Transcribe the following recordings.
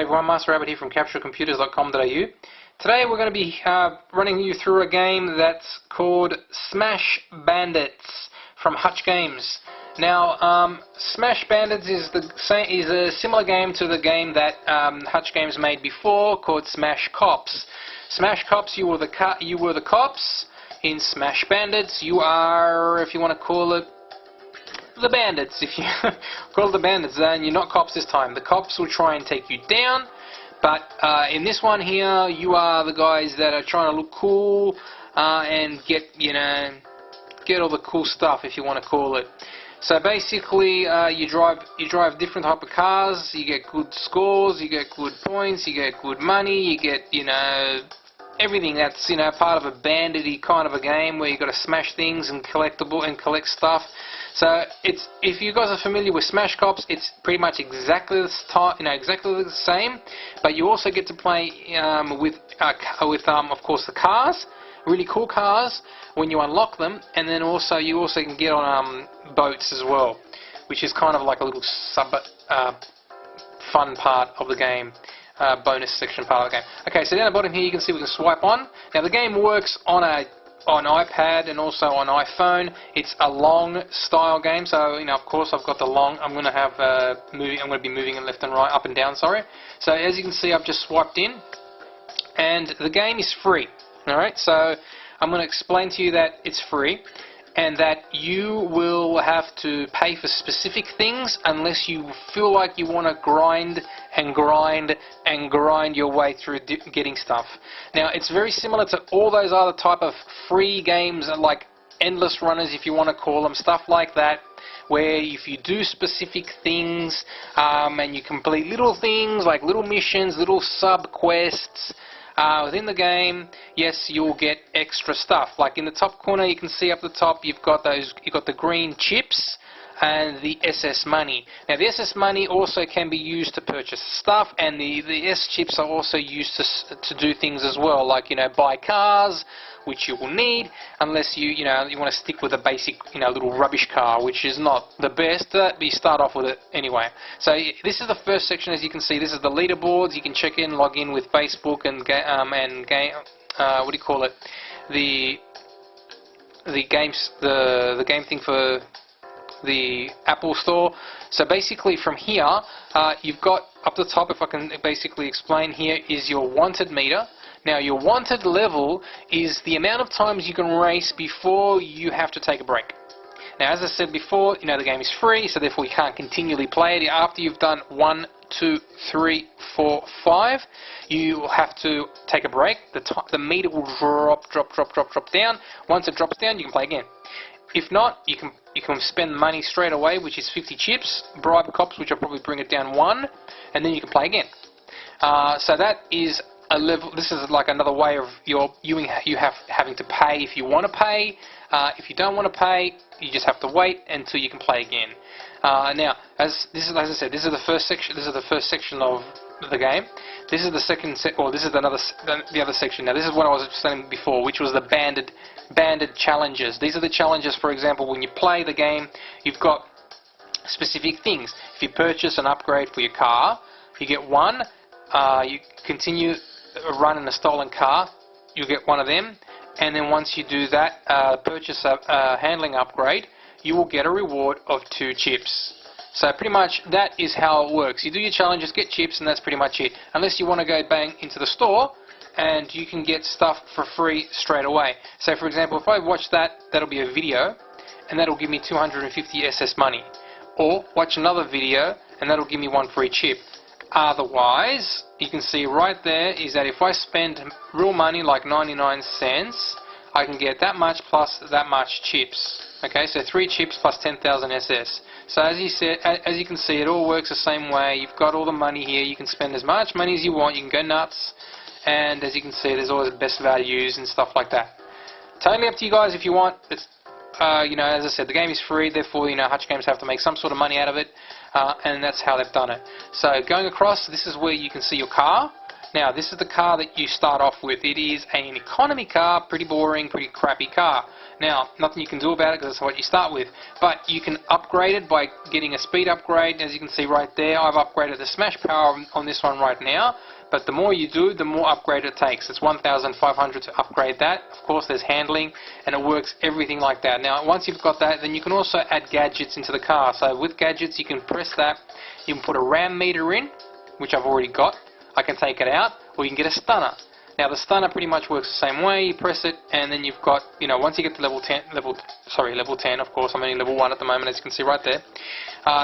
everyone, MasterAbbott here from CapsuleComputers.com.au. Today we're going to be running you through a game that's called Smash Bandits from Hutch Games. Now, Smash Bandits is a similar game to the game that Hutch Games made before, called Smash Cops. Smash Cops, you were the cops. In Smash Bandits, you are, if you want to call it, the bandits. If you call it the bandits, then you're not cops this time. The cops will try and take you down, but in this one here, you are the guys that are trying to look cool and get all the cool stuff, if you want to call it. So basically, you drive different type of cars. You get good scores, you get good points, you get good money, you get everything that's part of a bandity kind of a game where you got to smash things and collect stuff. So if you guys are familiar with Smash Cops, it's pretty much exactly the same, but you also get to play with of course the cars, really cool cars when you unlock them, and then you also can get on boats as well, which is kind of like a little fun part of the game. Bonus section part of the game. Okay, so down the bottom here you can see we can swipe on. Now the game works on iPad and also on iPhone. It's a long style game, so of course I've got the long. I'm going to be moving it left and right, up and down. Sorry. So as you can see, I've just swiped in, and the game is free. All right. So I'm going to explain to you that it's free, and that you will have to pay for specific things unless you feel like you want to grind your way through getting stuff. Now, it's very similar to all those other type of free games, like endless runners, if you want to call them, stuff like that, where if you do specific things and you complete little things like little missions, little sub-quests, within the game, yes, you'll get extra stuff. Like in the top corner, you can see up the top, you've got the green chips and the SS money. Now, the SS money also can be used to purchase stuff, and the S chips are also used to do things as well, like buy cars, which you will need, unless you want to stick with a basic little rubbish car, which is not the best, but you start off with it anyway. So this is the first section. As you can see, this is the leaderboards. You can check in, log in with Facebook and the game thing for the Apple Store. So basically from here, you've got up the top, if I can basically explain, here is your wanted meter. Now, your wanted level is the amount of times you can race before you have to take a break. Now, as I said before, the game is free, so therefore you can't continually play it. After you've done 1, 2, 3, 4, 5, you have to take a break. The meter will drop down. Once it drops down, you can play again. If not, you can spend money straight away, which is 50 chips, bribe cops, which will probably bring it down 1, and then you can play again. So that is a level. This is like another way of having to pay if you want to pay. If you don't want to pay, you just have to wait until you can play again. Now, as I said, this is the first section. This is the first section of the game. This is the second this is the other section. Now, this is what I was saying before, which was the banded challenges. These are the challenges. For example, when you play the game, you've got specific things. If you purchase an upgrade for your car, you get one. You continue running a stolen car, you get one of them, and then once you do that, purchase a handling upgrade, you will get a reward of 2 chips. So pretty much that is how it works. You do your challenges, get chips, and that's pretty much it. Unless you want to go bang into the store, and you can get stuff for free straight away. So for example, if I watch that, that'll be a video, and that'll give me 250 SS money. Or watch another video, and that'll give me 1 free chip. Otherwise, you can see right there is that if I spend real money like 99 cents, I can get that much plus that much chips. Okay, so 3 chips plus 10,000 SS. So as you can see, it all works the same way. You've got all the money here. You can spend as much money as you want. You can go nuts, and as you can see, there's always best values and stuff like that. Totally up to you guys if you want. It's as I said, the game is free, therefore, Hutch Games have to make some sort of money out of it, and that's how they've done it. So going across, this is where you can see your car. Now, this is the car that you start off with. It is an economy car, pretty boring, pretty crappy car. Now, nothing you can do about it because that's what you start with. But you can upgrade it by getting a speed upgrade. As you can see right there, I've upgraded the smash power on this one right now. But the more you do, the more upgrade it takes. It's 1,500 to upgrade that. Of course, there's handling, and it works everything like that. Now, once you've got that, then you can also add gadgets into the car. So with gadgets, you can press that. You can put a RAM meter in, which I've already got. I can take it out, or you can get a stunner. Now, the stunner pretty much works the same way. You press it, and then you've got, once you get to level 10, of course, I'm only level 1 at the moment, as you can see right there,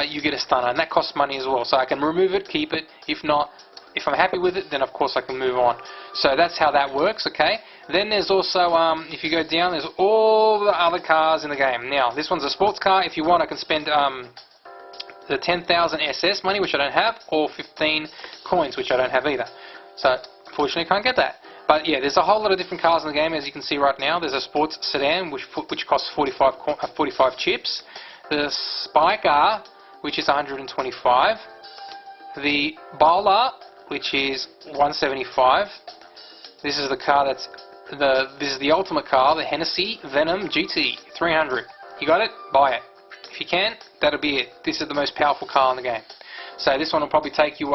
you get a stunner, and that costs money as well. So I can remove it, keep it. If not, if I'm happy with it, then of course I can move on. So that's how that works, okay? Then there's also, if you go down, there's all the other cars in the game. Now, this one's a sports car. If you want, I can spend the 10,000 SS money, which I don't have, or 15 coins, which I don't have either. So, unfortunately, I can't get that. But yeah, there's a whole lot of different cars in the game, as you can see right now. There's a sports sedan, which costs 45 chips. The spy car, which is 125. The bowler, which is 175. This is the car this is the ultimate car, the Hennessy Venom GT 300. You got it? Buy it. If you can, that'll be it. This is the most powerful car in the game. So this one will probably take you,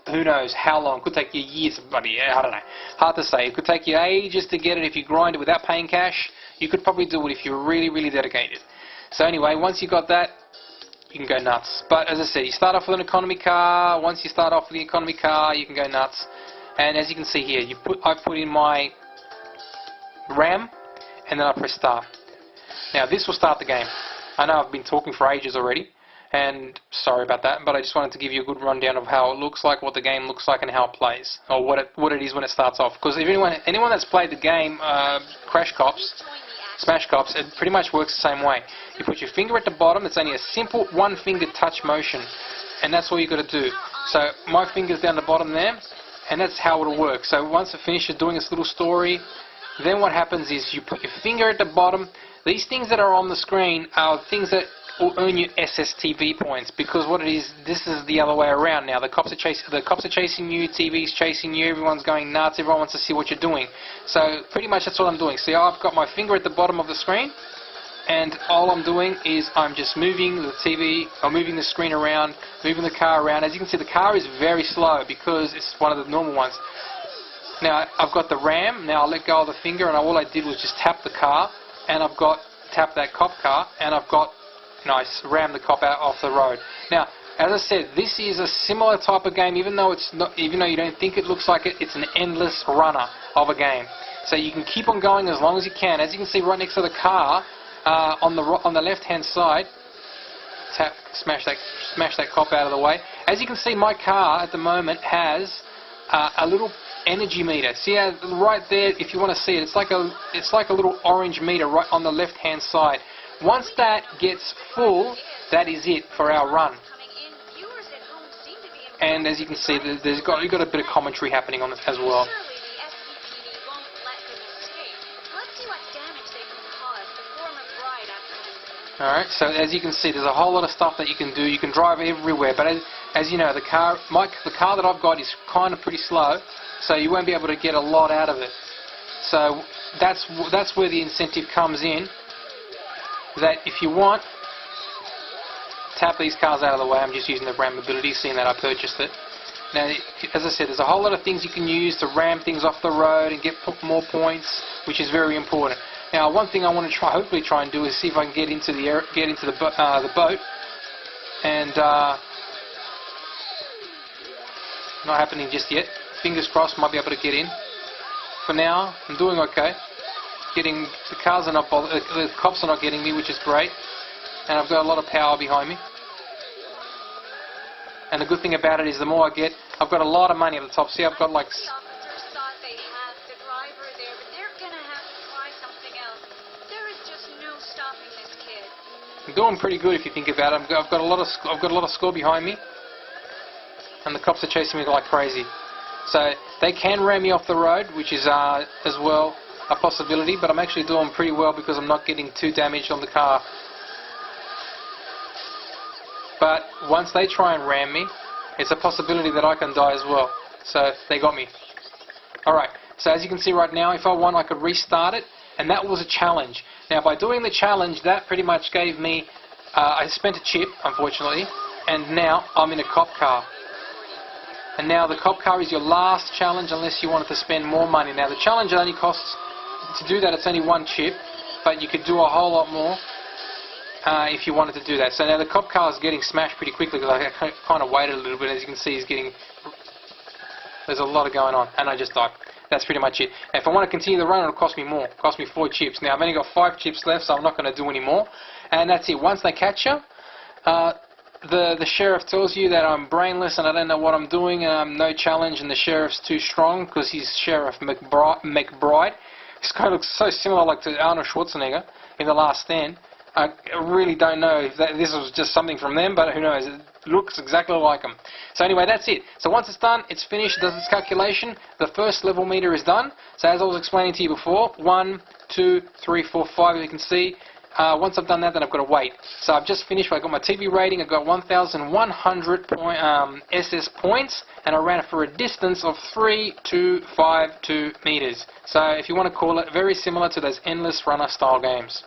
who knows how long. Could take you years, buddy. I don't know. Hard to say. It could take you ages to get it if you grind it without paying cash. You could probably do it if you're really, really dedicated. So anyway, once you got that, you can go nuts. But as I said, you start off with an economy car. Once you start off with the economy car, you can go nuts. And as you can see here, I put in my RAM, and then I press start. Now this will start the game. I know I've been talking for ages already, and sorry about that, but I just wanted to give you a good rundown of how it looks like, what the game looks like, and how it plays, or what it is when it starts off. Because if anyone that's played the game Crash Cops, Smash Cops, it pretty much works the same way. You put your finger at the bottom. It's only a simple one-finger touch motion, and that's all you got to do. So my finger's down the bottom there, and that's how it'll work. So once it finishes doing its little story, then what happens is you put your finger at the bottom. These things that are on the screen are things that will earn you SSTV points, because what it is, this is the other way around now. The cops are chasing you, TV's chasing you, everyone's going nuts, everyone wants to see what you're doing. So pretty much that's what I'm doing. See, I've got my finger at the bottom of the screen, and all I'm doing is I'm just moving the TV, or moving the screen around, moving the car around. As you can see, the car is very slow because it's one of the normal ones. Now I've got the RAM. Now I let go of the finger, and all I did was just tap the car, and I've got tap that cop car, and I've got I rammed the cop out off the road. Now, as I said, this is a similar type of game, even though you don't think it looks like it. It's an endless runner of a game. So you can keep on going as long as you can. As you can see right next to the car, on the left-hand side, smash that cop out of the way. As you can see, my car at the moment has a little energy meter. See how right there, if you want to see it, it's like a little orange meter right on the left-hand side. Once that gets full, that is it for our run. And as you can see, you've got a bit of commentary happening on it as well. Alright, so as you can see, there's a whole lot of stuff that you can do. You can drive everywhere, but as you know, the car that I've got is kind of pretty slow, so you won't be able to get a lot out of it. So that's where the incentive comes in. That if you want, tap these cars out of the way. I'm just using the RAM ability, seeing that I purchased it. Now, as I said, there's a whole lot of things you can use to ram things off the road and get more points, which is very important. Now, one thing I want to hopefully try and do is see if I can get into the boat, and not happening just yet. Fingers crossed, might be able to get in. For now, I'm doing okay. The cars are not the cops are not getting me, which is great, and I've got a lot of power behind me. And the good thing about it is the more I get, I've got a lot of money at the top. See, I've got like. I'm doing pretty good if you think about it. I've got a lot of score behind me, and the cops are chasing me like crazy. So they can ram me off the road, which is as well a possibility, but I'm actually doing pretty well because I'm not getting too damaged on the car. But once they try and ram me, it's a possibility that I can die as well. So they got me. Alright, so as you can see right now, if I want, I could restart it, and that was a challenge. Now, by doing the challenge, that pretty much gave me, I spent a chip, unfortunately, and now I'm in a cop car. And now the cop car is your last challenge unless you wanted to spend more money. Now, the challenge only costs, to do that, it's only one chip, but you could do a whole lot more if you wanted to do that. So now the cop car is getting smashed pretty quickly because I kind of waited a little bit. As you can see, there's a lot of going on, and I just died. That's pretty much it. And if I want to continue the run, it'll cost me more. It'll cost me 4 chips. Now, I've only got 5 chips left, so I'm not going to do any more. And that's it. Once they catch you, the sheriff tells you that I'm brainless and I don't know what I'm doing and I'm no challenge, and the sheriff's too strong because he's Sheriff McBride. This guy looks so similar like to Arnold Schwarzenegger in The Last Stand. I really don't know if this was just something from them, but who knows. It looks exactly like them. So anyway, that's it. So once it's done, it's finished, it does its calculation. The first level meter is done. So as I was explaining to you before, 1, 2, 3, 4, 5, as you can see. Once I've done that, then I've got to wait. So I've just finished. I've got my TV rating. I've got 1,100 SS points, and I ran it for a distance of 3,252 meters. So if you want to call it, very similar to those endless runner style games.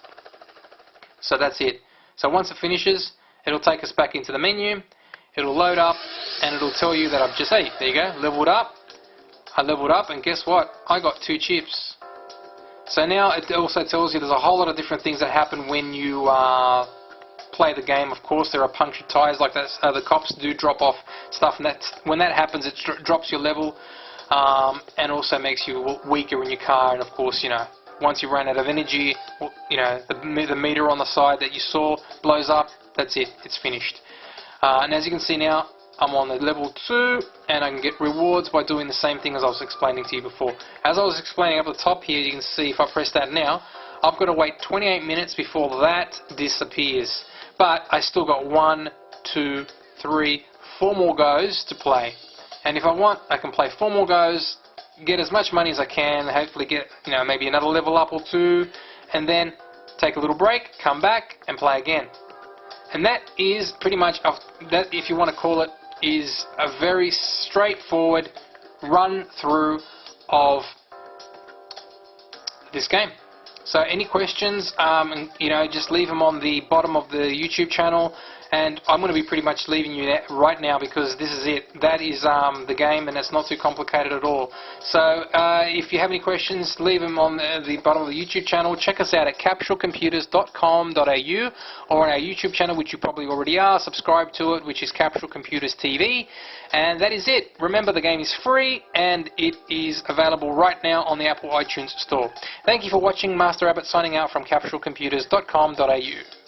So that's it. So once it finishes, it'll take us back into the menu. It'll load up, and it'll tell you that I've just, hey, there you go, leveled up. I leveled up, and guess what? I got 2 chips. So now it also tells you there's a whole lot of different things that happen when you play the game. Of course, there are punctured tires like that. The cops do drop off stuff, and when that happens, it drops your level and also makes you weaker in your car. And of course, you know, once you run out of energy, you know, the meter on the side that you saw blows up. That's it. It's finished. And as you can see now, I'm on the level 2, and I can get rewards by doing the same thing as I was explaining to you before. As I was explaining up the top here, you can see if I press that now, I've got to wait 28 minutes before that disappears. But I still got 1, 2, 3, 4 more goes to play. And if I want, I can play 4 more goes, get as much money as I can, hopefully get, you know, maybe another level up or 2, and then take a little break, come back, and play again. And that is pretty much, that, if you want to call it, is a very straightforward run through of this game. So any questions, you know, just leave them on the bottom of the YouTube channel, and I'm going to be pretty much leaving you that right now because this is it. That is the game, and it's not too complicated at all. So if you have any questions, leave them on the bottom of the YouTube channel. Check us out at capsulecomputers.com.au, or on our YouTube channel, which you probably already are. Subscribe to it, which is Capsule Computers TV. And that is it. Remember, the game is free, and it is available right now on the Apple iTunes Store. Thank you for watching. MasterAbbott signing out from capsulecomputers.com.au.